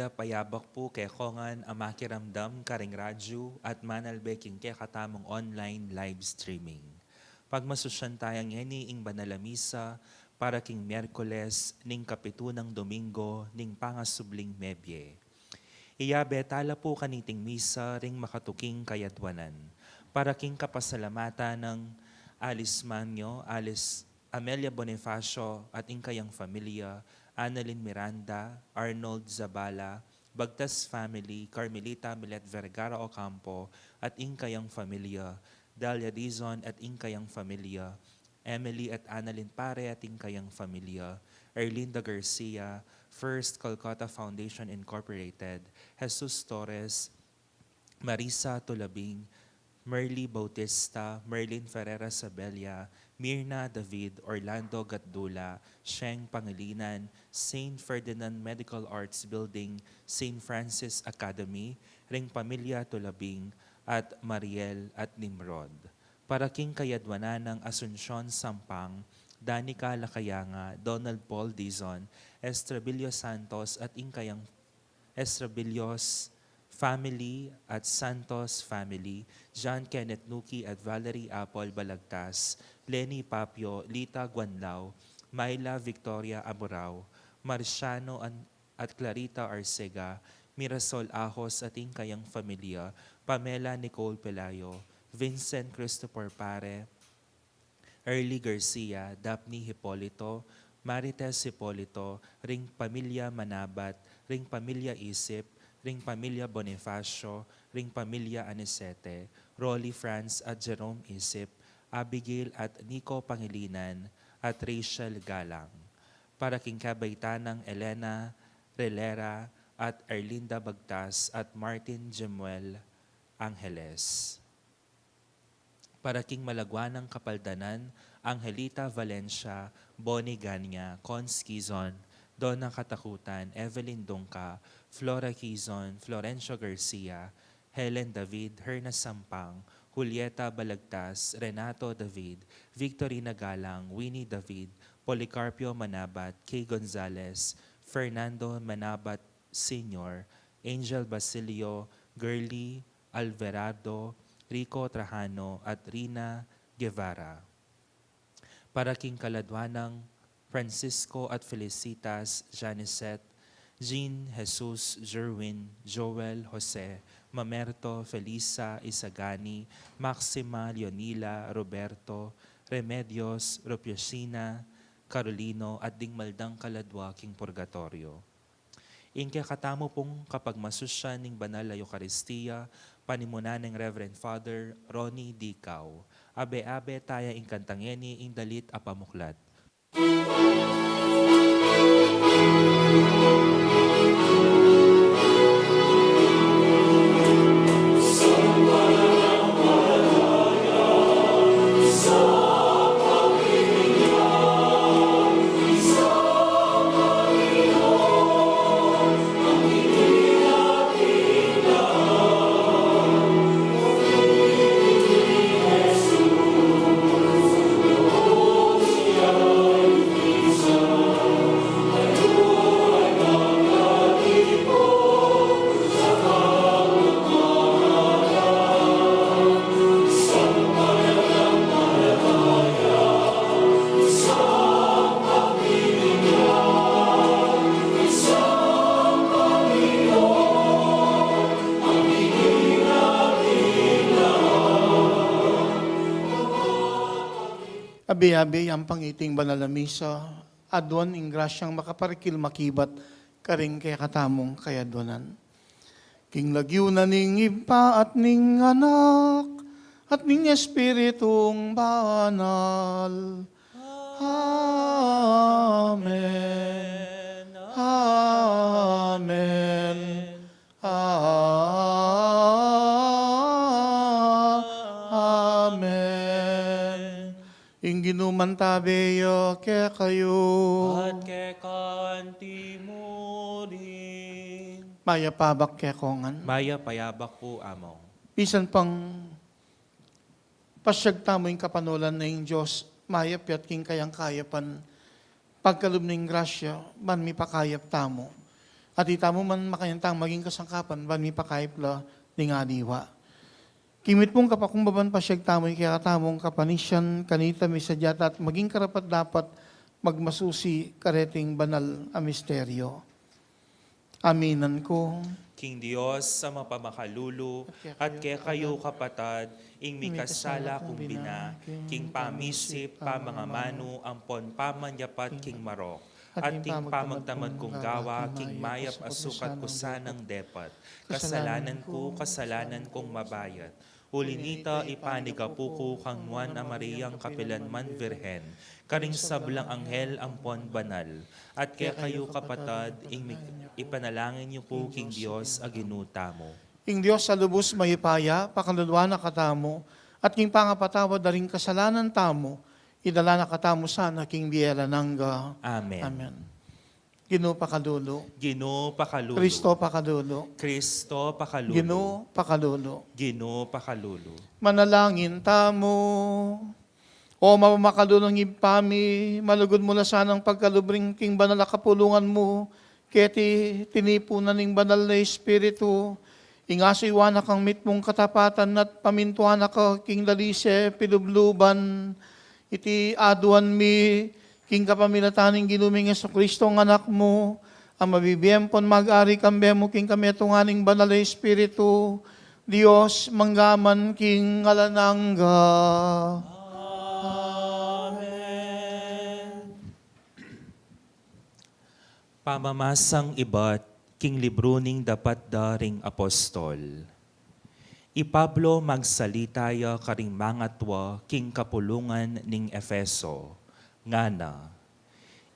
Maya payabak po kay Kongan Amakiramdam Karing Radyo at manalbeking kay katamong online live streaming. Pagmasusyan tayang ngeni ing banalamisa para king Miyerkules ning kapitunang Domingo ning pangasubling mebye. Iyabe tala po kaniting misa ring makatuking kayadwanan para king kapasalamatan ng Alice Manyo, Alice Amelia Bonifacio at ingkayang familia, Annalyn Miranda, Arnold Zabala, Bagtas family, Carmelita Milet Vergara Ocampo at ingkayang familia, Dalia Dizon at ingkayang familia, Emily at Annalyn Pare at ingkayang familia, Erlinda Garcia, First Calcutta Foundation Incorporated, Jesus Torres, Marisa Tulabing, Merly Bautista, Merlin Ferreira Sabella, Mirna David, Orlando Gatdula, Sheng Pangilinan, St. Ferdinand Medical Arts Building, St. Francis Academy, Ring Pamilya Tulabing, at Mariel at Nimrod. Para king kayadwanan ng Asuncion Sampang, Danica Lacayanga, Donald Paul Dizon, Estrabilio Santos at ingkayang Estrabilios family at Santos family, John Kenneth Nuki at Valerie Apol Balagtas, Lenny Papio, Lita Guanlao, Myla Victoria Aburao, Marciano at Clarita Arcega, Mirasol Ahos at ingkayang familia, Pamela Nicole Pelayo, Vincent Christopher Pare, Early Garcia, Daphne Hipolito, Marites Hipolito, Ring Pamilya Manabat, Ring Pamilya Isip, Ring Pamilya Bonifacio, Ring Pamilya Anisete, Rolly Franz at Jerome Isip, Abigail at Nico Pangilinan, at Rachel Galang. Para king kabaitanang Elena Relera at Erlinda Bagtas at Martin Jemuel Angeles. Para king Malagwanang Kapaldanan, Angelita Valencia, Bonnie Ganya, Cons Quizon, Donna Katakutan, Evelyn Dongka, Flora Quizon, Florencio Garcia, Helen David, Herna Sampang, Julieta Balagtas, Renato David, Victorina Galang, Winnie David, Policarpio Manabat, Kay Gonzalez, Fernando Manabat Sr., Angel Basilio, Girly Alvarado, Rico Trajano at Rina Guevara. Para king Kaladwanang Francisco at Felicitas Janicet, Jean Jesus Jerwin, Joel Jose, Mamerto Felisa Isagani, Maxima Leonila Roberto, Remedios Ropiosina, Carolino at Dingmaldang Kaladwa king Purgatorio. Ingke katamo pong kapag masusya ning banal na Eucharistia, panimunan ng Reverend Father Ronnie Dicao. Abe-abe taya ing kantangeni ing dalit apamuklat. Abi-abi ang pangiting banal na misa, adwan ing grasyang makaparikil makibat, karing kaya katamong kayadwanan. King lagyo na ning ipa at ning anak, at ning espiritong banal. Amen. Amen. Amen. Ingginuman tabeyo kaya kayo. At kay kanti mo rin. Maya pabak kaya kongan. Maya payabak po among. Bisan pang pasyag tamo yung kapanulan na yung Diyos, maya piat king kayang kayapan, pagkalub ng grasya, man mi pakayap tamo. At itamo man makayantang maging kasangkapan, ban mi pakaipla, di nga diwa. Kimit mong kapakumbaban pa siyag tamoy, kaya katamong kapanisyan, kanita mi sadyat at maging karapat dapat magmasusi kareting banal a misteryo. Aminan ko. King Diyos sa mapamakalulu, at kaya kayo kapatad, ing mikasala kung bina, king pamisip, pamangamano, ampon pamanyapat, king marok, at ting pamagtamad kong gawa, king mayap asukat ko sanang depat, kasalanan kong mabayat. Ulinita ipanigapuko kang Juan a Mariang Kapilanman Virhen, karing sablang anghel ampon banal, at kaya kayo kapatad, ipanalangin niyo po king Diyos aginuta mo. Ing Diyos sa lubos mayipaya, pakaludwa na katamo, at king pangapatawa daring kasalanan tamo, idala na katamo sana king biela nangga. Amen. Amen. Ginoo pakadulo. Ginoo pakalulo. Kristo pakadulo. Kristo pakalulo. Ginoo pakadulo. Ginoo pakalulo. Manalangin tamo. O mapamakadulong ipami, malugod mo na sanang pagkalubring king banal na kapulungan mo, keti tinipunan ning banal na Espiritu, ingaso iwana kang mitmong katapatan at pamintuan na ka king dalise, pilubluban, iti aduan mi, king kapamilataning ginuming Jesucristo ng anak mo, ang mabibiyempon mag-ari kambe mo king kametunganing banal na Espiritu, Diyos manggaman king alanangga. Pamamasang iba't king libro ning dapat daring apostol. I Pablo magsalitaya karing mangatwa king kapulungan ning Efeso. Ngana,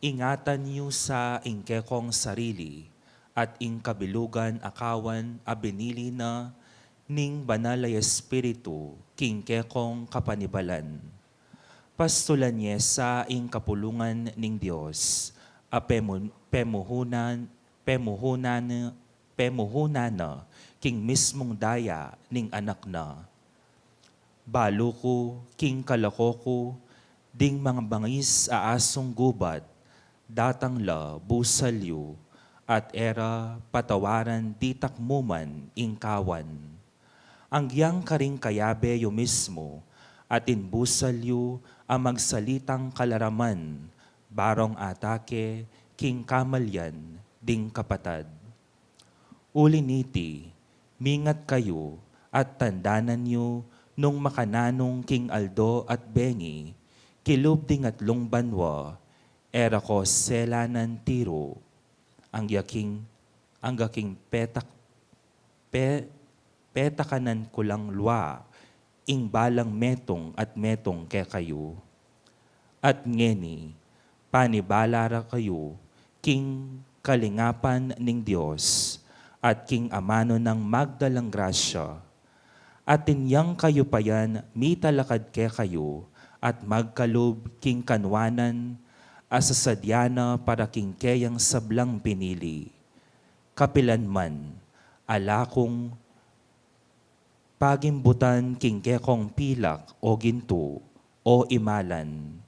ingatan niyo sa ingkekong sarili at ing kabilugan akawan abinili na ning banal ay Espiritu king kekong kapanibalan. Pastulan niya sa ing kapulungan ning Diyos, a pemuhunan na king mismong daya ning anak na. Balo ko, king kalako ko, ding mga bangis aasong gubat, datang la busalyo, at era patawaran di takmuman ingkawan. Ang giyang karing kayabe yo mismo, at inbusalyo ang magsalitang kalaraman, barong atake, king kamalyan, ding kapatad. Uliniti, mingat kayo, at tandanan nyo, nung makananong king Aldo at Bengi, kilubding at lungbanwa, era ko selanan tiro, ang gaking petakanan kulang lwa, ing balang metong at metong ke kayo. At ngeni, panibalara kayo, king kalingapan ning Diyos, at king amano ng magdalang grasya. At tinyang kayo pa yan, mitalakad ke kayo, at magkalub king kanwanan, asasadyana para king keyang sablang pinili. Kapilan man, alakong pagimbutan king kekong pilak o ginto o imalan.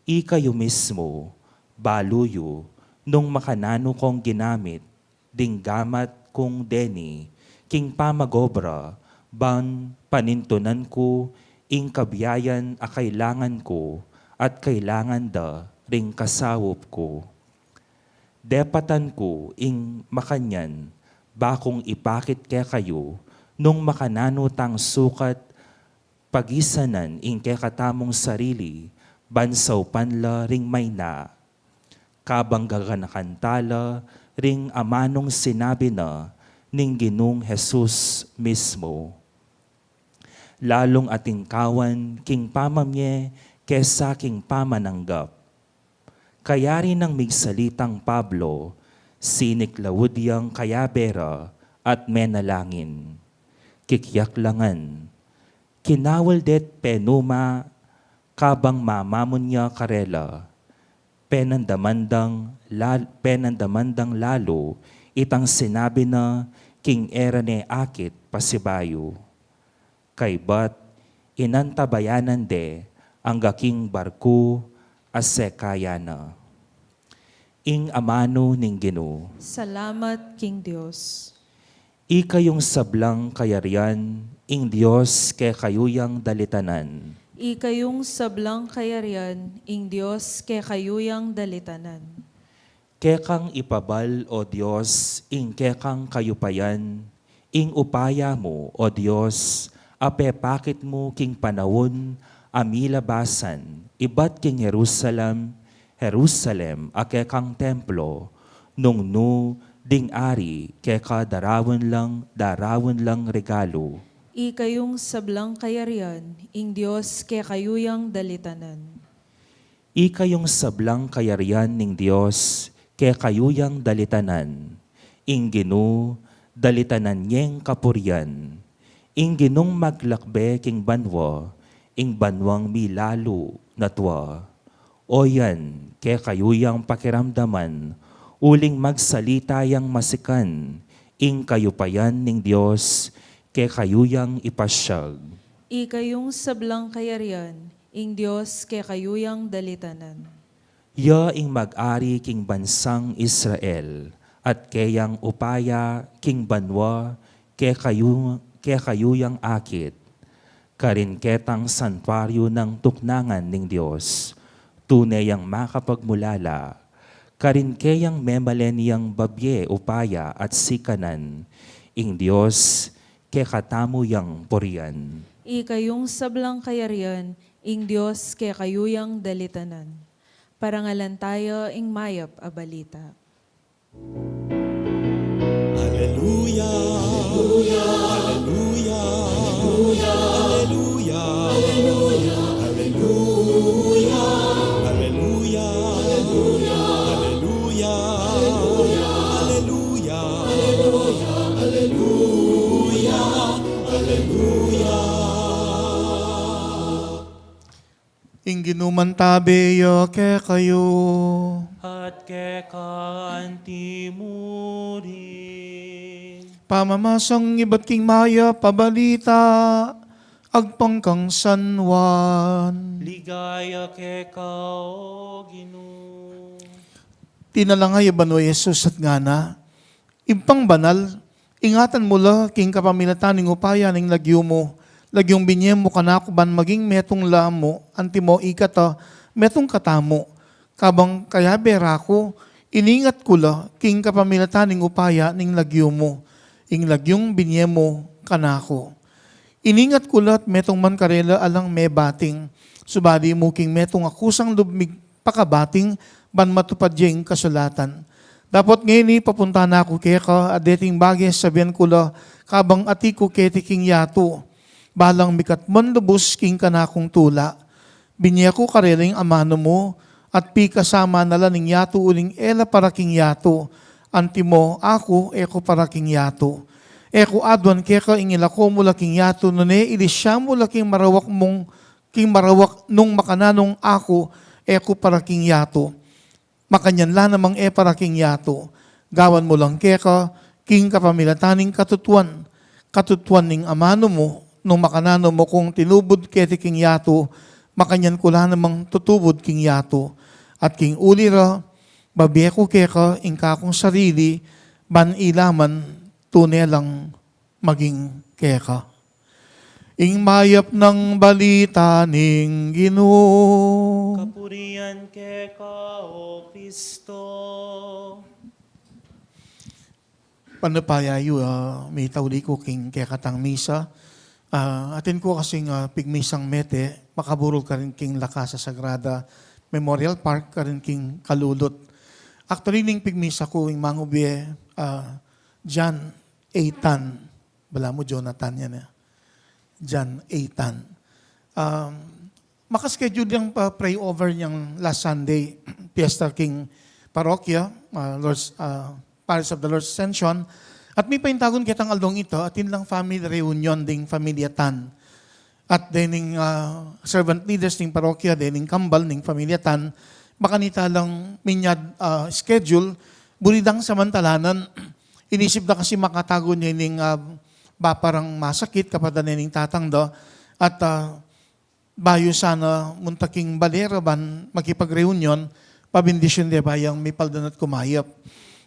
Ikayo mismo, baluyo, nung makanano kong ginamit, dinggamat kong deni, king pamagobra, ban panintunan ko, ing kabiyayan a kailangan ko, at kailangan da ring kasawop ko. Depatan ko, ing makanyan, bakong ipakit ke kayo, nung makanano tang sukat, pagisanan ing ke katamong sarili, bansaw panla ring may na, kabanggagan kantala ring amanong sinabi na ning Ginong Jesus mismo. Lalong ating kawan king pamamye kesa king pamananggap. Kaya rin ang migsalitang Pablo, siniklawudyang kayabera at menalangin. Kikyaklangan, kinawal det penuma, kabang mamamon niya karela, penandamandang lalo, itang sinabi na king era ne akit pasibayo. Kay bat, inantabayanan de ang gaking barko ase kaya na. ing amano ning Ginoo. Salamat, King Dios. Ikayong sablang kayarian, ing Dios ke kayuyang dalitanan. Ikayong sablang kayarian, ing Dios ke kayuyang dalitanan. Kekang ipabal, O Diyos, ing kekang kayupayan, ing upaya mo, O Diyos, apepakit mo king panawon, amilabasan, ibat king Jerusalem, akekang templo, nung nu, ding ari, keka darawan lang regalo. Ikayong sablang kayarian, ing Dios ke kayuyang dalitanan. Ikayong sablang kayarian ning Dios, ke kayuyang dalitanan, ing Ginoo, dalitanan niyeng kapuryan, ing Ginong maglakbe king banwa, ing banwang milalo natwa. O yan, ke kayuyang pakiramdaman, uling magsalita yang masikan, ing kayupayan ning Dios, ke kayuyang ipasyag. Ikayong sablang kayarian, ing Dios ke kayuyang dalitanan. Ya ing mag-ari king bansang Israel, at kayang upaya king banwa, ke kayuyang akit, karin ketang santuaryo ng tuknangan ning Dios, tunayang makapagmulala, karin kayang memaleniyang babye upaya at sikanan, ing Dios, ke katamuyang purian. Ikayong sablang kayarian, ing Dios ke kayuyang dalitanan. Parangalan tayo, ing mayap a balita. Hallelujah, hallelujah, hallelujah, hallelujah, hallelujah, hallelujah, hallelujah, hallelujah, hallelujah, hallelujah. Ing ginumantabeyo ke kayo. At ke kantimurin. Pamamasang iba't king maya pabalita, agpangkang sanwan. Ligaya ke kao, Ginoo. Tinalangay bano Jesus at ngana, impang banal, ingatan mo la king kapamilatan ning upaya ning lagyo mo, lagyong binyem mo kanako ban maging metong lamo, anti mo ikata, metong katamo, kabang kaya berako, iningat ko la king kapamilatan ning upaya ning lagyo mo, ing lagyong binyem mo kanako. Iningat ko la't metong man karela alang me bating, subadi mo king metong akusang lubmig pakabating, ban matupad yung kasulatan. Dapat ngayon papunta na ako kaya ka, adeting bagay sabihan ko la, kabang ati ko keti king yato, balang mikat man lubos king kanakong tula. Binya ko kareling amano mo, at pi kasama nala ning yato uling ela para king yato, anti mo ako eko para king yato. Eko adwan kaya ka ingila ko mula king yato, nune ilisya mula king marawak nung makananong ako, eko para king yato. Makanyan la namang para king yato. Gawan mo lang keka, king kapamilataning katutuan ning amano mo, nung makanano mo kung tinubod keti king yato, makanyan ko la namang tutubod king yato. At king ulira, babiye ko keka, ingka kong sarili, ban ilaman, tunay lang maging keka. Ing mayap ng balita ning Ginoo. Kapurian ke kao, Kristo. Panapayayo, may tawli ko king kekatang misa. Atin ko kasing pigmisang mete, makaburol ka rin king lakas sa Sagrada Memorial Park, ka rin king kalulot. Actually, ning pigmisa ko, yung mangubye, John Eitan. Bala mo, Jonathan yan eh. John Eitan. Makaschedule yung pray over niyang last Sunday, Fiesta King Parokya, Parish of the Lord's Ascension. At may paintagon kitang aldong ito, at lang family reunion ding pamilyatan. At dening servant leaders ning parokya, dening kambal ning pamilyatan, makanita lang minyad schedule, buridang samantalanan, inisip na kasi makatago niya ning parang masakit kapag ning tatang do, at bayo sana muntaking balera ban makipag-reunion, pabindisyon di bayang may paldan at kumayap.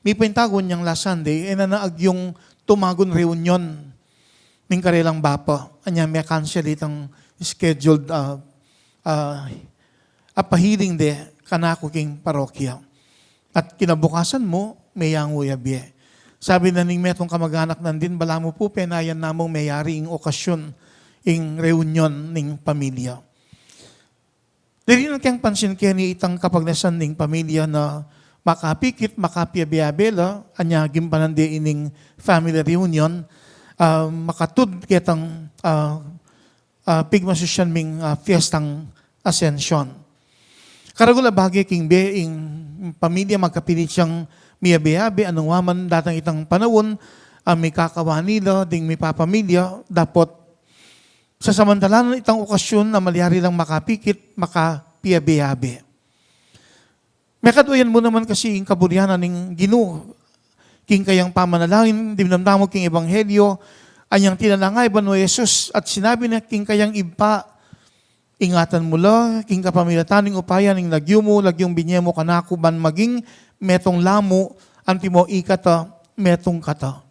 May pintagon niyang last Sunday, nanaag yung tumagon reunion ng karilang bapa. Anya may cancel itang scheduled pahiling de kanako king parokya. At kinabukasan mo, may yang uyabye. Sabi na ning metong kamag-anak nandin, bala mo po penayan namong mayari ing okasyon, ing reunion ning pamilya. Dili na kayang pansin kaya ni itang kapagnasan ning pamilya na makapikit, makapiabiyabela, anya gimpanandi ining family reunion, makatud kitang pigmasusyan ming fiestang Ascension. Karagula bagay king be, ing pamilya magkapilit siyang miyabe-yabe, anong waman datang itang panahon, may kakawanila, ding may papamilya, dapat sa samantalan itang okasyon na malyari lang makapikit, makapiyabe-yabe. May katuyan mo naman kasi yung kabulyanan ng Ginoo, king kayang pamanalangin, dimdamdamo king ebanghelyo, anyang tinalangay ba no Jesus, at sinabi na king kayang iba, ingatan mo la, king kapamilataning upayan, ning lagyumo, lagyong binyemo kanako, ban maging metong lamo, antimo ikata, metong kata.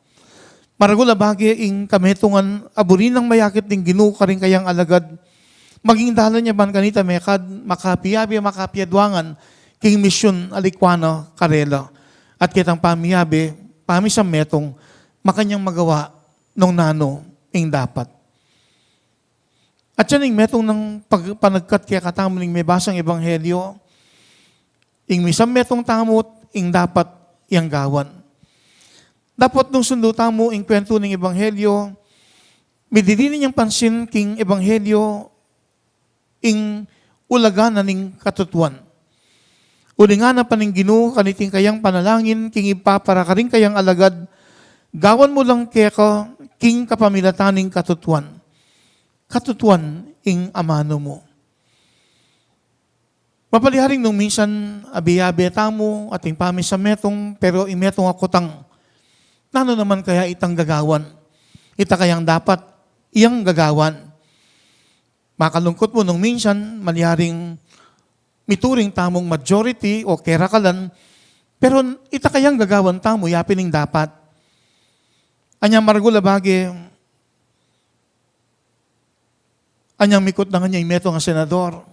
Maragula bagay ing kametungan, aburin ng mayakit ng Ginoo, karing kayang alagad, maging dalan niya ban kanita, mekad, makapiyabi, makapiadwangan, king misyon alikwana karela. At kitang pamiyabe, pamisam metong, makanyang magawa nung nano ing dapat. At yan ing metong ng panagkat kaya katamo ning may basang ebanghelyo, ing misam metong tamot, ing dapat iyang gawan. Dapat nung sundo tamo ing kwento ng ebanghelyo, midilinin niyang pansin king ebanghelyo, ing ulagan na ning katutuan. Ulingan na pa ning Ginoo, kaniting kayang panalangin, king ipapara ka rin kayang alagad, gawan mo lang kaya ka, king kapamilataning katutuan. Katutuan ing amano mo. Mapaliharing nung minsan, abiyabe tamo, ating pamis sa metong, pero imetong akotang, nano naman kaya itang gagawan? Ita kayang dapat iyang gagawan. Makalungkot mo nung minsan, maliharing mituring tamong majority o kerakalan, pero ita kayang gagawan tamo, yapining dapat. Anyang margula bagi, anyang mikot na nga niya imeto nga senador,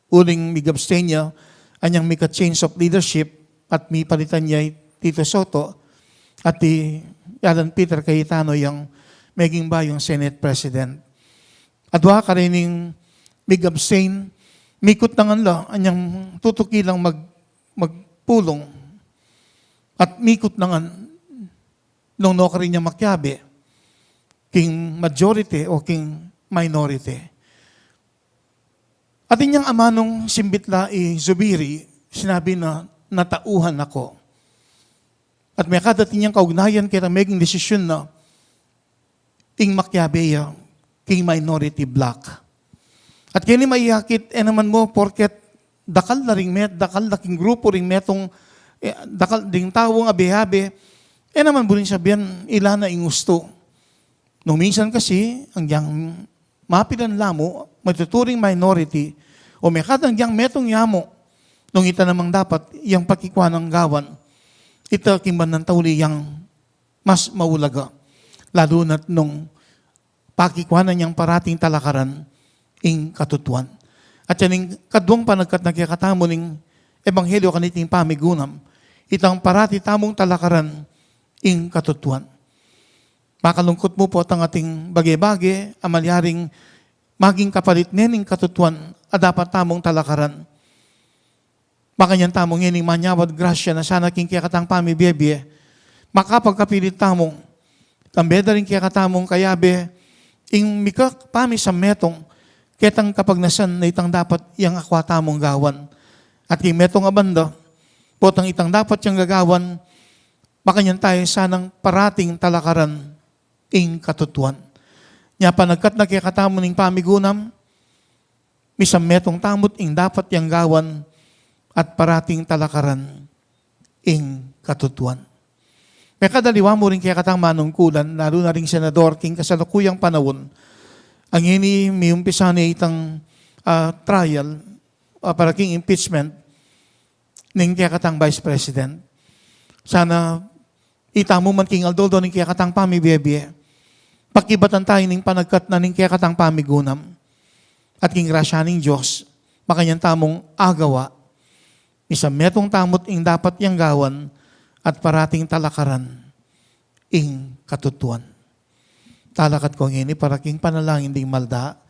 uling mig-abstain niya, anyang mika change of leadership, at mi palitan niya Tito Soto, at Alan Peter Cayetano yung maging ba yung Senate President. Adwa ka rin yung mig-abstain, mikot na nga la, anyang tutuki lang magpulong, at mikot na nga, nung no ka rin niya makyabe, king majority o king minority. At inyang ama nung simbitla Zubiri, sinabi na natauhan ako. At may kadating niyang kaugnayan kaya maging desisyon na ing makyabeya, king minority black. At kaya ni maiyakit, naman mo, porket dakal na ring met, dakal na king grupo ring metong, dakal ding tawong abehabe, naman buling sabihan, ila na ing gusto. Nung minsan kasi, ang yang mapilan lamo, matuturing minority, o may kadang yang metong yamo, nung ita namang dapat, yung pakikwa ng gawan, ita kimban ng tauli yang mas maulaga. Lalo na't nung pakikwa na niyang parating talakaran, ing katutuan. At yan yung kadwang panagkat nagkakatamo ng ebanghelyo kaniting pamigunam, itang parati tamong talakaran, ing katutuan. Makalungkot mo po at ang ating bagay-bagay, amalyaring maging kapalit nening katutuan, at dapat tamong talakaran. Makanyan tamong ining manyawad grasya na sana king kaya katang pamibiyebye, makapagkapilit tamong, tambeda rin kaya katamong kayabe, ing mikak pami sa metong, ketang kapag nasan na itang dapat yang akwa tamong gawan. At king metong abanda, potang itang dapat yang gagawan, makanyan tayo sanang parating talakaran, ing katutuan. Nya panagkat na kaya katamo ning pamigunam, misam metong tamot ing dapat yang gawan, at parating talakaran, ing katutuan. May kadaliwa mo rin kaya katang manungkulan, lalo na rin senador, king kasalukuyang panahon, ang ini may umpisa na itang trial, para king impeachment, ning kaya katang Vice President. Sana itamo man king Aldoldo ning kaya katang pamibiyebye. Pakibatan tayo ning panagkat na ning kaya katang pamigunam. At king grasya ning Diyos, makanyang tamong agawa. Isa metong tamot ing dapat yang gawan at parating talakaran ing katutuan. Talakat ko ngini para king panalangin ding malda.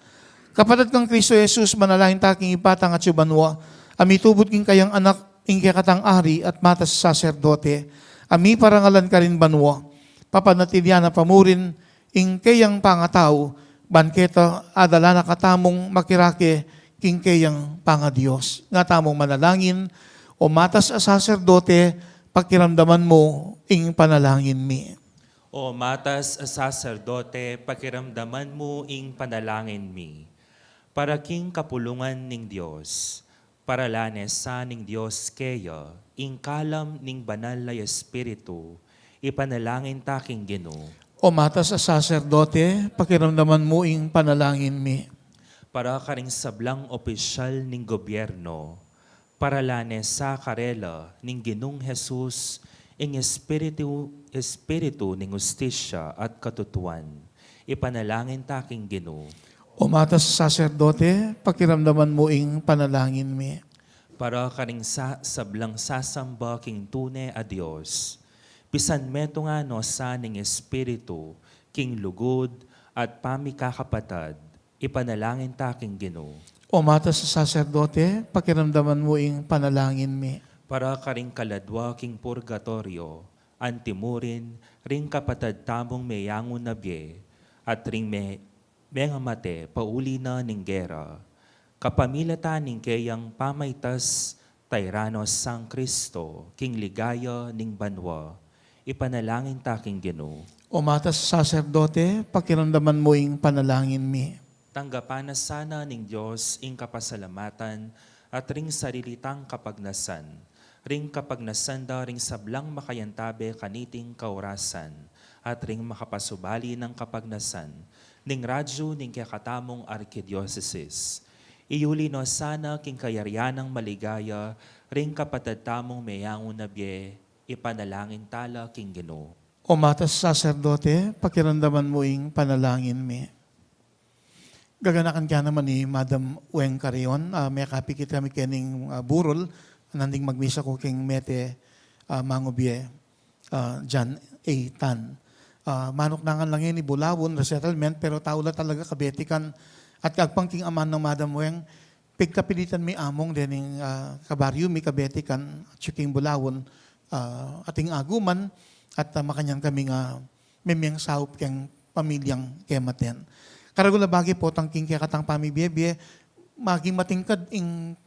Kapatid kang Kristo Jesus, manalangin taking ipatang at subanwa, amitubot king kayang anak, ing katang ari at matas saserdote, ami parangalan ka rin banwa, papanatilya na pamurin, ing kayang pangataw, banketa adala na katamong makirake, king kayang pangadiyos. Nga tamong manalangin, o matas a saserdote, pakiramdaman mo, ing panalangin mi. O matas a saserdote, pakiramdaman mo ing panalangin mi. Para king kapulungan ning Dios, para lanes sa ning Dios kaya, ing kalam ning banal na Espiritu, ipanalangin taking Ginoo. O matas a saserdote, pakiramdaman mo ing panalangin mi. Para karing sablang opisyal ning gobyerno, para lanes sa karela ning Ginoong Jesus, ing Espiritu ning ustisya at katutuan, ipanalangin taking Ginoo. O matas saserdote, pakiramdaman mo ing panalangin mi. Para karing sablang sasamba king tune a Dios, pisan meto nga no sa ning Espiritu, king lugod at pamikakapatad, ipanalangin taking Ginoo. O matas saserdote, pakiramdaman mo ing panalangin mi. Para karing kaladwa king purgatorio, antimurin, ring kapatad tamong mayangon na biye, at ring mga mate, pauli na ning gera. Kapamilata ning kayang pamaytas, Tyrannos sang Kristo, king ligaya ning banwa, ipanalangin taking Ginoo. O matas saserdote, pakiramdaman mo ing panalangin mi. Tanggapan na sana ning Diyos ing kapasalamatan at ring sarilitang kapagnasan, ring kapagnasan da ring sablang makayantabe kaniting kaurasan, at ring makapasubali ng kapagnasan, ning radyo ning kakatamong arkidiocese. Iuli no sana king kayaryanang maligaya, ring kapatid tamong mayangon na biye, ipanalangin tala king Ginoo. O matas saserdote, pakiramdaman mo ing panalangin mi. Gaganakan ka naman ni Madam Weng Carion, may kapikit kami kening burol, nanding magmisa ko king mete mangubye, John A. Tan. Manok nangan lang yun ni Bulawon, resettlement, pero tao la talaga kabetikan. At kagpangking aman ng Madam Weng, pigkapilitan mi among dening kabaryo mi kabetikan, at syuking Bulawon, ating aguman, at makanyan kami nga memyang saup keng pamilyang kematen. Karagula bagi po tangking kaya katang pamibiyebye, maging matingkad ing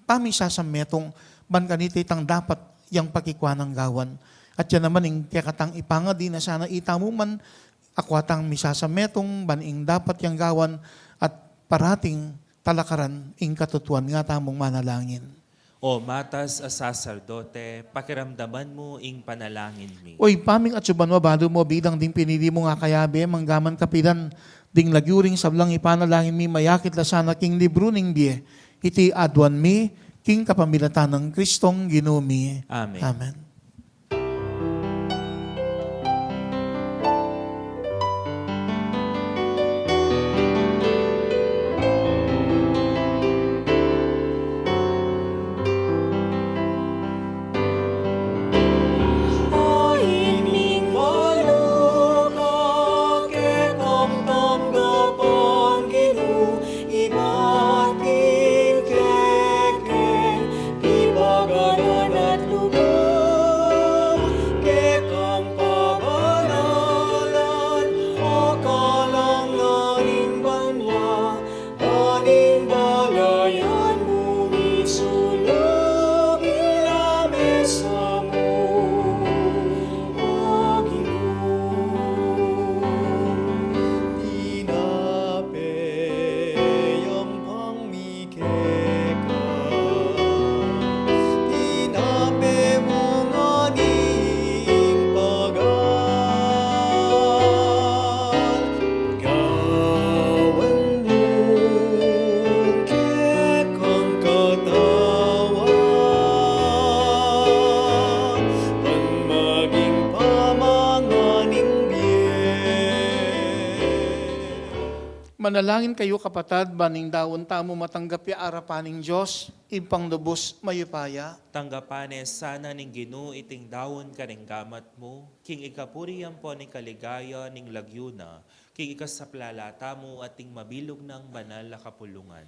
pamisasametong bankaniti tang dapat yang pakikwa ng gawan. At yan naman ing kaya katang ipangadi na sana itamo man akwatang misasametong baning dapat yang gawan at parating talakaran ing katutuan nga tamong manalangin. O matas a saserdote, pakiramdaman mo ing panalangin mi. Oy, paming at suban mo, bado mo, bidang ding pinili mo nga kayabe, manggaman kapilan, ding lagyuring sablang ipanalangin mi, mayakit la sana king libro ning biye, iti adwan mi, king kapamilatan ng Kristong Ginoo mi. Amen. Amen. Ibaganan at lubos Manalangin kayo kapatad, baning dawon tamo matanggap ya arapaning Diyos, impang lubos mayupaya. Tanggapanes sana ning Ginoo iting dawon kaning gamat mo, king ikapuriyan po ni kaligaya ning lagyuna, king ikasaplalata mo ating mabilog ng banal na kapulungan.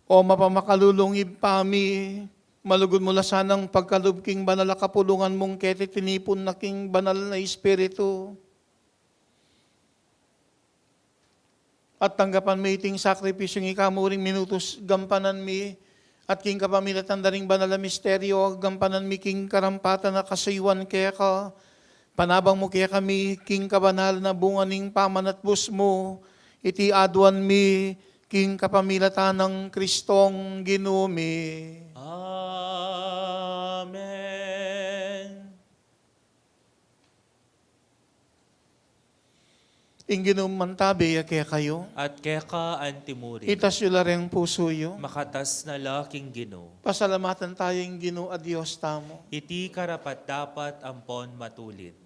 O mapamakalulungib pami, malugod mula sanang pagkalubking banal na kapulungan mong kete tinipon na king banal na Espiritu. At tanggapan mi iting sakripisyong ikamuring minutos gampanan mi, at king kapamilatan daring banal na misteryo, gampanan mi king karampatan na kasaywan kaya ka, panabang mo kaya kami, king kabanal na bunga ning pamanatbus mo, iti adwan mi, king kapamilatan ng Kristong Ginoo mi. Amen. Inginom mantabi kaya kayo, At kaya ka antimuri, itas yu lareng puso yu, makatas na laking Ginoo, pasalamatan tayong Ginoo a Diyos tamo. iti karapat dapat ampon matulid.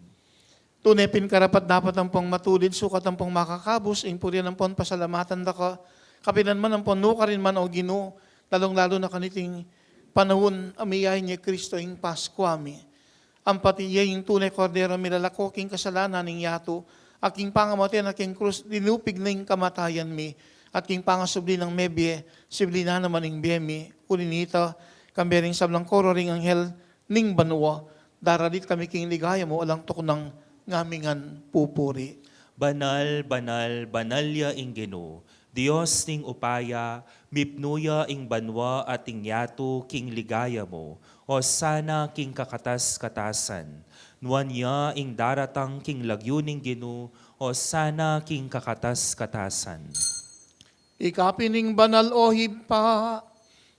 Tunepin karapat dapat ang pong matulid, sukat ang pong makakabos, impuryan ang pong pasalamatan da ka, kapinan man ang pong nukarin man o Ginoo, lalong-lalo na kaniting panahon, amiyahin niya Kristo ing Pasko ami. Ang patiyay yung tunay kordero, milalakoking kasalanan ng yato, aking pangamatian, aking krus, dinupig na yung kamatayan mi, at king pangasubli ng mebye, sibli na naman ng biyemi, ulinita, kambering sablang koro ring anghel, ning banwa, daralit kami king ligaya mo, alang tok ng ngamingan pupuri. Banal, banal, banalya ing Ginoo, Dios ning upaya, mipnuya ing banwa at ing yato king ligaya mo, o sana king kakatas-katasan. Nuan niya ing daratang king lagyuning Ginoo, o sana king kakatas-katasan. Ikapining banal o himpa,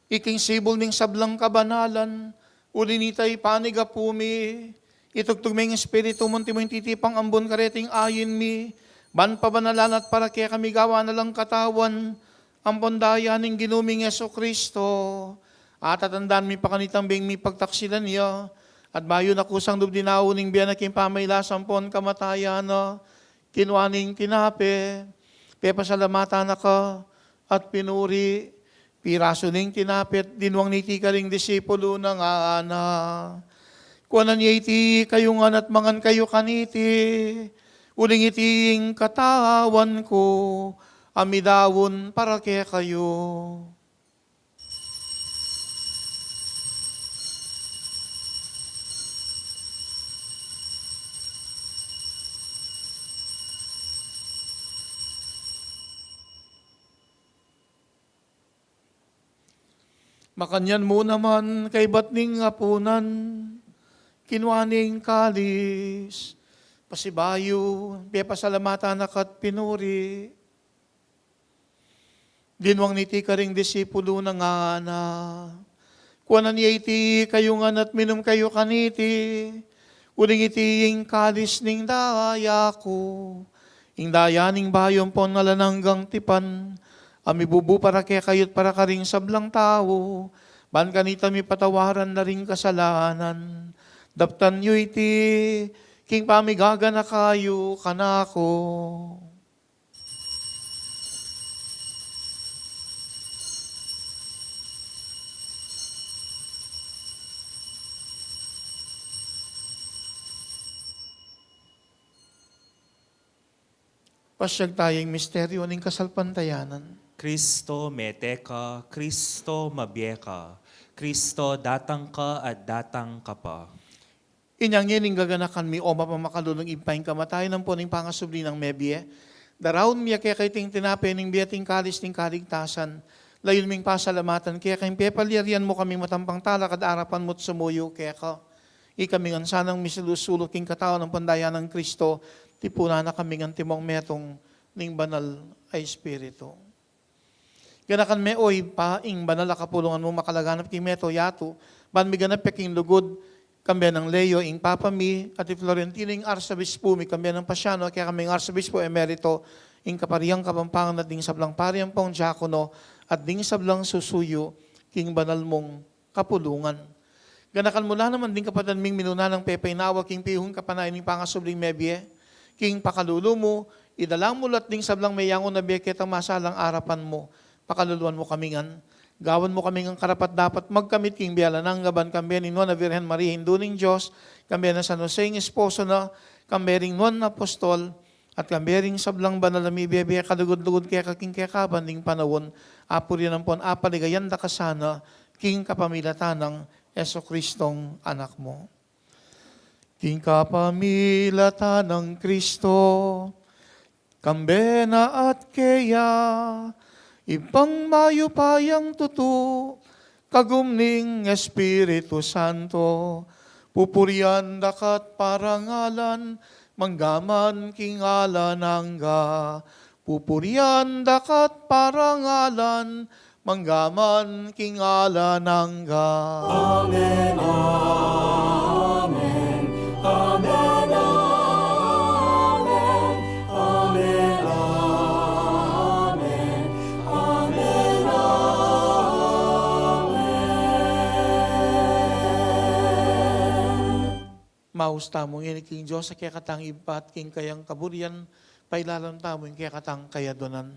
iking sibol ning sablang kabanalan, ulinitay panigapumi, itugtog may espiritu munti mo yung titipang ambon kareting ayin mi, ban pabanalan at para kaya kami gawa na lang katawan, ang pondaya ning ginuming Yeso Kristo, at tatandaan mi pakanitang bing mi pagtaksilan niya, at bayo na kusang dubdinao ning biyan na king pamaylasan pon kamatayan na, kinuaning tinape, pepasalamatan na ka, at pinuri, piraso ning tinapit, dinwang niti ka ring disipulo ng aana. Kuanan niya iti kayong at mangan kayo kaniti, uling iting katawan ko, amidawon para kaya kayo. Makanyan mo naman kay batning apunan, kinwaning kalis, pasibayo, pepasalamatan na kat pinuri. Dinwang niti ka ring disipulo ng ana. Kuanan niya iti kayo nga at minum kayo kaniti, uling iti ing kalis ning daya ko, ing daya ning bayon po nalananggang tipan, ami bubu para kaya kayo't para ka ring sablang tao, ban kanita mi patawaran na ring kasalanan. Daptan yu iti, king pamigaga na kayo kanako. Pasyag tayong misteryo ning kasalpantayanan. Kristo meteka, Kristo mabieka, Kristo datang ka at datang ka pa. Inyang yening gaganakan mi o mapamakalulong impaing kamatayan ng puning pangasubli ng mebye. Darawon miya kaya kaiting tinapay ning biyating kalis ning kaligtasan. Layon ming pasalamatan kaya kayong pepalyarian mo kami matampang talak at arapan mo't sumuyo kaya ka. Ikaming sanang misilusulok king katawan ng pandayan ng Kristo, tipuna na kaming timong metong ning banal ay Espiritu. Ganakan me oy pa ing banal kapulungan mo makalaganap king meto yato, ban mi ganap king lugod, kambyan ng Leo ing Papa mi, at Florentino ing Arsobispo mi, kambyan ng Pasiano, kaya kaming Arsobispo Emerito, ing kapariyang kapampangan at ding sablang pariyang pong diakono, at ding sablang susuyo, king banal mong kapulungan. Ganakan mula naman din kapatan ming minuna ng pepay nawa, king pihong kapanayin ning pangasubling mebye, king pakalulu mo, idalang mo lat ding sablang mayangon na biyakit ang masalang arapan mo, pakaluluan mo kamingan, gawan mo kaming ang karapat dapat magkamit king biala ng gaban, kambiyan ni na Virgen Maria, Hinduning Diyos, kambiyan na San Jose, esposo na, kambiyaring non apostol, at kambiyaring sablang banalami, biya kadugod-dugod kaya kaking kaya kabanding panawon, apuri ng pon, apaligayan da kasana, king kapamilatan ng Yeso Kristong anak mo. King kapamilatan ng Kristo, kambena at keya, ipang mayupayang tutu, kagumning Espiritu Santo, pupurian dakat parangalan, manggaman king alanangga, pupurian dakat parangalan, manggaman king alanangga. Amen, amen, amen, amen, amen, amen, amen, amen. Mausta mo ngini king Diyos sa kaya katang ibat, king kayang kaburian, pailalang tamo yung kaya katang kaya donan.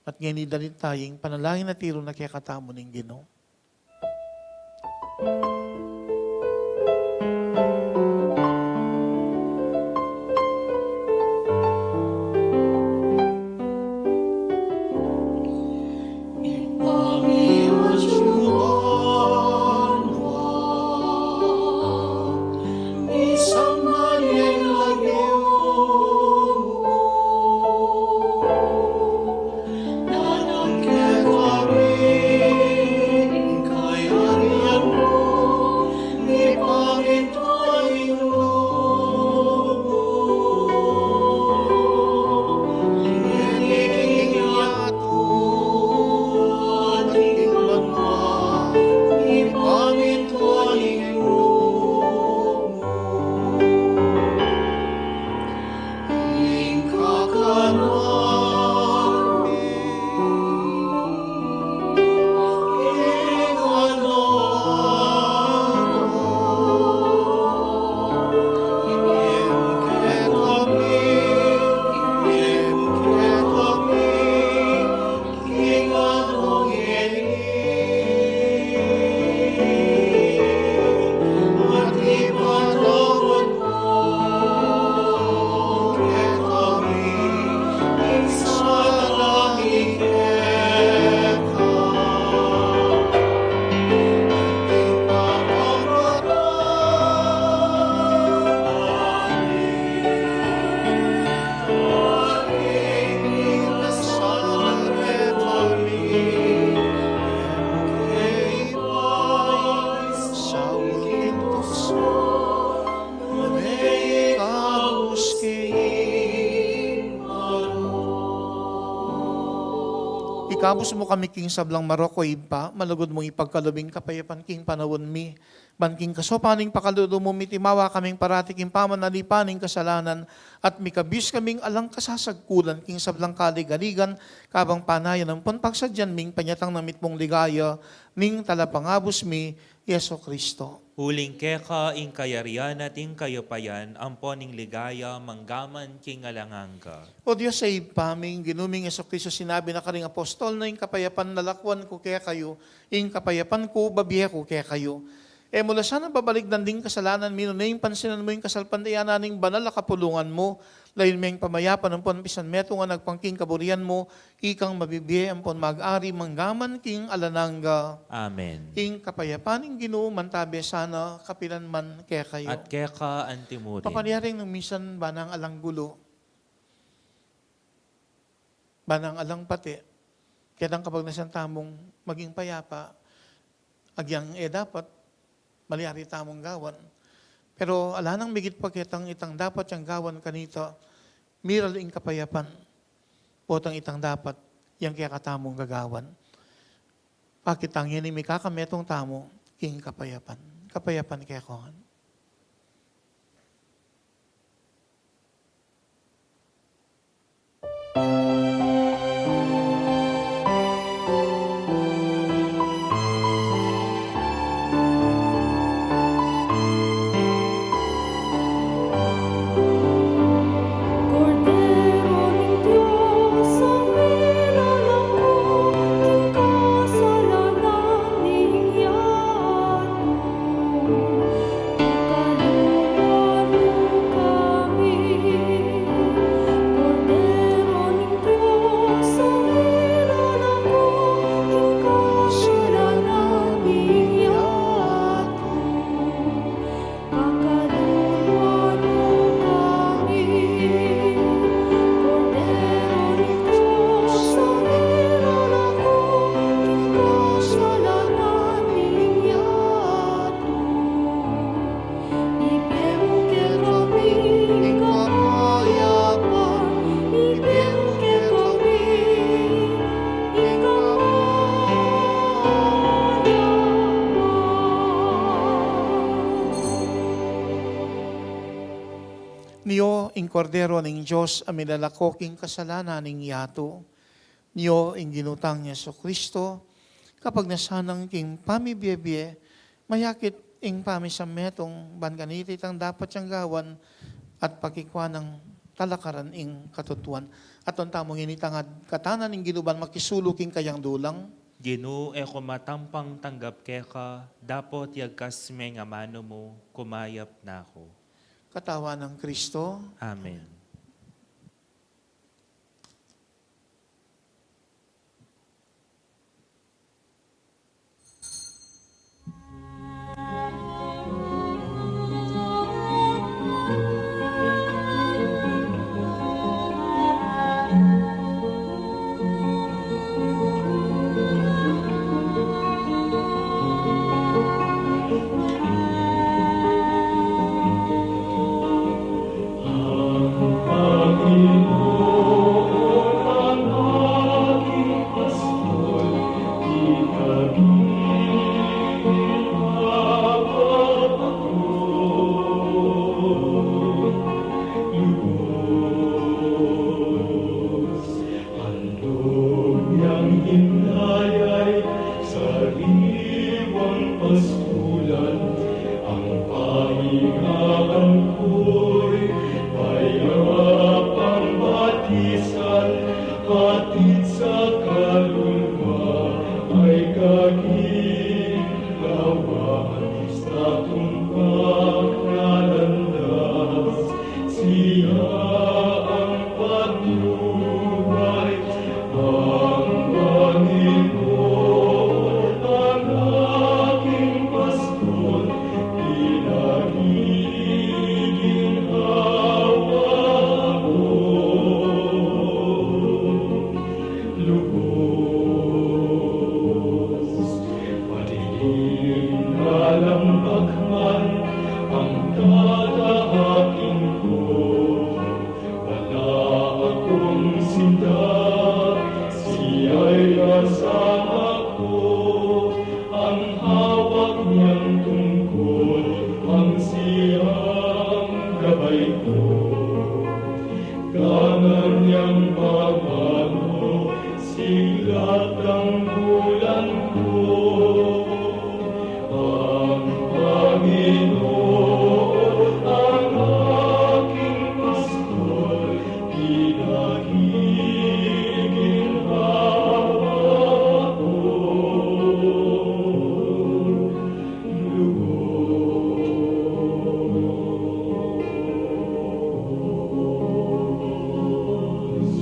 At ngini dalit tayong panalangin na tiro na kaya katamo ng Ginoo. Ikabos mo kami king sablang Maroko ipa, malugod mong ipagkalubing kapayapan king panawon mi. Banking kasopaning pakaludo mo mitimawa kaming parati king pamanalipaning kasalanan at mikabis kaming alang kasasagkulan king sablang kaligaligan kabang panayan ng pagsadyan ming panyatang namit mong ligaya ning talapangabos mi Yeso Kristo. Huling keka ing kayarian at ing kayopayan, amponing ligaya, manggaman king alangangka. O Diyos sa ipaming, ginuming Yeso Kristo sinabi na karing apostol na ing kapayapan nalakwan ko kaya kayo, ing kapayapan ko babiya ko kaya kayo. E mula sana babalik danding kasalanan, minunay pansinan mo yung kasalpandayanan ng banal na kapulungan mo, lain may pamayapan ng ponpisan meto nga nagpangking kaburian mo, ikang mabibiye ang pon mag-ari, manggaman king alanangga. Amen. Ing kapayapaning Ginoo mantabi sana kapilan man kaya kayo. At keka antimurin. Papaniyaring ng misan banang alang gulo, banang alang pati, kaya kapag nasan tamong maging payapa, agyang dapat maliari tamong gawan. Pero ala nang migit pa kitang itang dapat yung gawan kanito, miral ing kapayapan, potang itang dapat yung kaya katamong gagawan. Pakitang yun may kakametong tamo, ing kapayapan. Kapayapan kaya kohan. Niyo, ing kordero ning Diyos, amidalako king kasalanan ning yato. Niyo, ing ginutang niya so Kristo, kapag nasanang king pamibiyebye, mayakit ing pamisametong banganitit ang dapat siyang gawan at pakikwa ng talakaran ing katutuan. At ang tamong initangad, katanan ing ginuban makisuluking kayang dulang, Ginoo eko matampang tanggap keka, dapot yagkas may nga mano mo, kumayap na ako. katawan ng Kristo, Amen.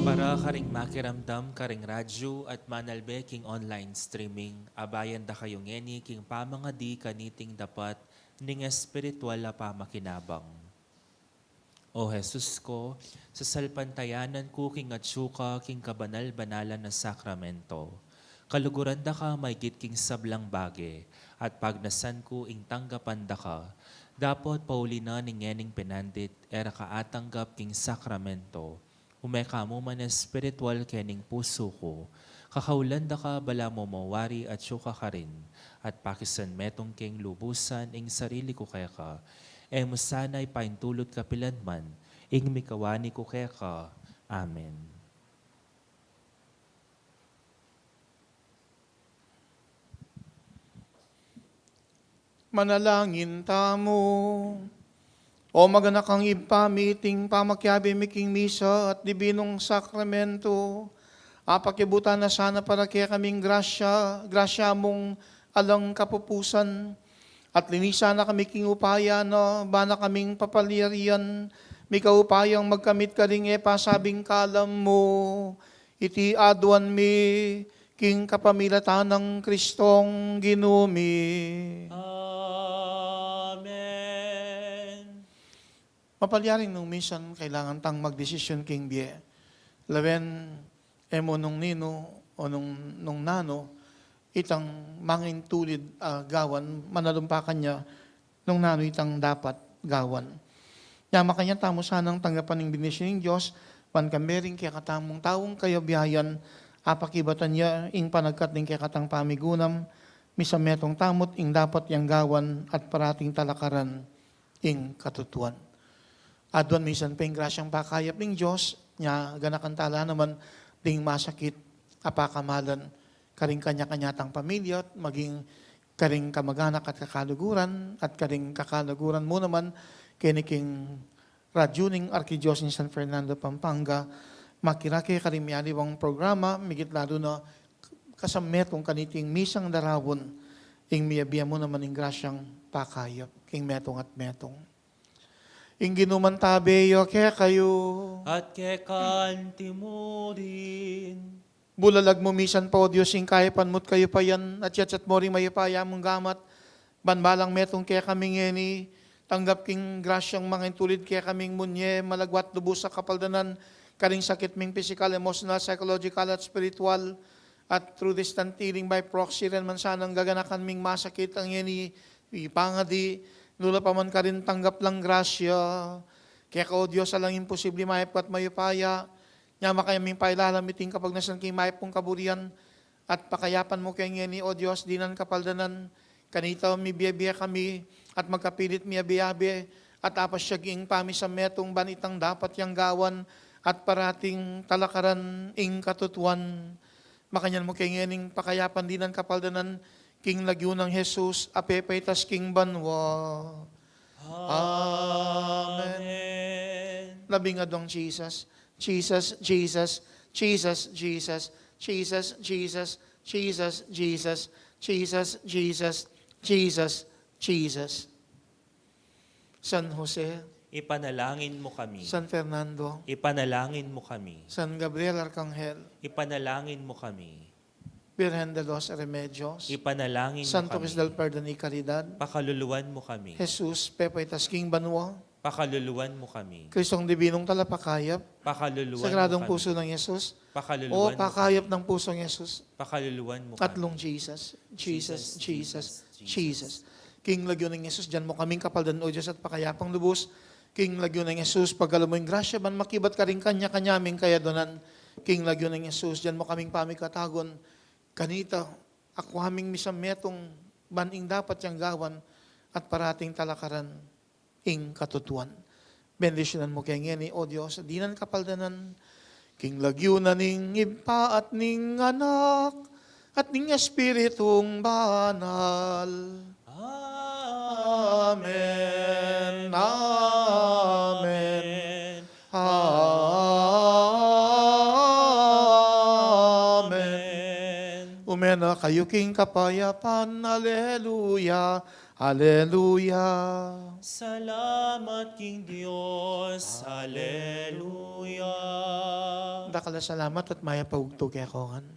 Para karing makiramdam karing radyo at manalbe king online streaming, abayan da kayo ngeni king pamangadi kaniting dapat ning espiritual na pamakinabang. O Jesus ko, sa salpantayanan ko king atsuka king kabanal-banalan na sakramento, kaluguran da ka maygit king sablang bage, at pagnasan ko ing tanggapan da ka, dapat pauli na ning ngening pinandit, era kaatanggap king sakramento, umeka mo man espiritual kening puso ko, kakaulan da ka bala mo mawari at syuka ka rin, at pakisan metong king lubusan ing sarili ko kaya ka, musana'y paintulot kapilanman, ing mikawani ko kaya ka. Amen. manalangin tamo. O maganak ang ipamiting pamakyabi miking misa at dibinong sakramento. Apakibutan na sana para kaya kaming grasya mong alang kapupusan. At linisa na kami king upaya na bana kaming papalirian. Mikaw upayang magkamit ka ring pasabing kalam mo. Iti aduan mi king kapamilatan ng Kristong ginumi. Amen. Mapalyaring nung minsan kailangan tang magdesisyon king bie. Lawen emo nung nino o nung nano itang mangin tulid gawan manalumpakan niya nung nano itang dapat gawan. Yama kanya tamo sanang tanggapan ng binisyon ng Diyos pan kamering kaya katamong taong kayo biyayan apakibatan niya ing panagkat ng kaya katang pamigunam misametong tamot ing dapat yang gawan at parating talakaran ing katutuan. Adwan minsan pa yung grasyang pakayap ng Diyos, nya ganakantala naman ding masakit, apakamalan, karing kanya-kanyatang pamilya, at maging karing kamag-anak at kakaluguran, at karing kakaluguran mo naman, kiniking radyo ning Arkidiocese ni San Fernando, Pampanga, makirake karing mialiwang programa, migit lalo na kasametong kaniting misang darawon, ing miyabiya mo naman ng grasyang pakayap, king metong at metong. Ing ginumantabeyo kaya kayo, At kekanti mo rin. bulalag mo misan po, Diyos, ing kaya panmut kayo pa yan, at yatsat mo rin mayo pa mong gamat, banbalang metong kaya kaming ngeni, tanggap king grasyang mga intulid kaya kaming munye, malagwat lubos sa kapaldanan, karing sakit ming physical, emotional, psychological, at spiritual, at through distant healing by proxy rin man sanang gaganakan ming masakit ang ngeni, ipangadi, lula pa man ka rin tanggap lang grasya, kaya ka, O Diyos, alang imposible maip at mayupaya, nyama kaya ming pailalamiting kapag nasan kay maip kong kaburian, at pakayapan mo kaya ngeni, O Diyos, dinan kapaldanan, kanita mi biyabiya kami, at magkapilit mi abiyabi, at apas siyaging pami sa metong banitang dapat yang gawan, at parating talakaran ing katutuan, makanyan mo kaya ngening pakayapan dinan kapaldanan, King Lagyo ng Jesus, apepay tas King Banwa. Amen. Labing adong Jesus, Jesus, Jesus, Jesus, Jesus, Jesus, Jesus, Jesus, Jesus, Jesus, Jesus, Jesus, Jesus. San Jose, Ipanalangin mo kami. San Fernando, Ipanalangin mo kami. San Gabriel Arcangel, Ipanalangin mo kami. Virgen de los Remedios, Ipanalangin mo Santo kami. Crisdal Perdón y Caridad, Pakaluluwan mo kami. Jesus, Pepe tas King Banwa, Pakaluluwan mo kami. Kristong Dibinong Talapakayap, Pakaluluwan Sagradong mo kami. Puso ng Jesus, Pakaluluwan o mo pakayap kami. ng pusong Jesus, Pakaluluwan mo Tatlong kami. Jesus, Jesus, Jesus, Jesus. King Lagyo ng Jesus, dyan mo kaming kapaldan o Diyos at pakayapang lubos. King Lagyo ng Jesus, pagkala mo yung grasya, man makibat ka rin kanya-kanyaming kaya donan. King Lagyo ng Jesus, dyan mo kaming pamikatagon. Kanita, ako haming misametong baning dapat yang gawan at parating talakaran ing katutuan. Bendisyonan mo kaya ngeni, O Diyos, dinan kapaldanan, King Lagyo na ning ipa at ning anak, at ning espiritong banal. Amen. Amen. Amen. Umena kayo king kapayapan. Alleluia. Alleluia. Salamat King Diyos. Hallelujah. Dakala salamat at maya paugtog kaya kongan.